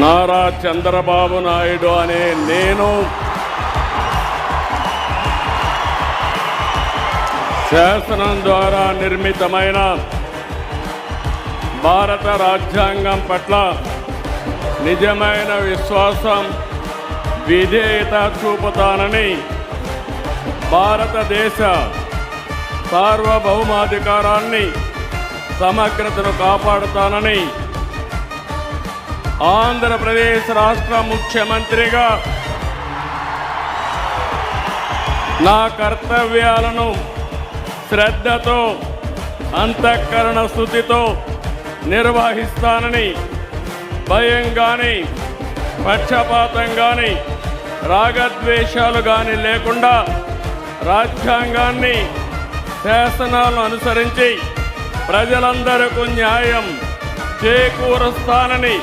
నారా చంద్రబాబు నాయుడు అనే నేను శాసనం ద్వారా నిర్మితమైన భారత రాజ్యాంగం పట్ల నిజమైన విశ్వాసం, విధేయత చూపుతానని, భారతదేశ సార్వభౌమాధికారాన్ని, సమగ్రతను కాపాడుతానని ఆంధ్రప్రదేశ్ రాష్ట్ర ముఖ్యమంత్రిగా నా కర్తవ్యాలను శ్రద్ధతో, అంతఃకరణ స్థుతితో నిర్వహిస్తానని, భయం కానీ, పక్షపాతం కానీ, రాగద్వేషాలు కానీ లేకుండా రాజ్యాంగాన్ని, శాసనాలను అనుసరించి ప్రజలందరికీ న్యాయం చేకూరుస్తానని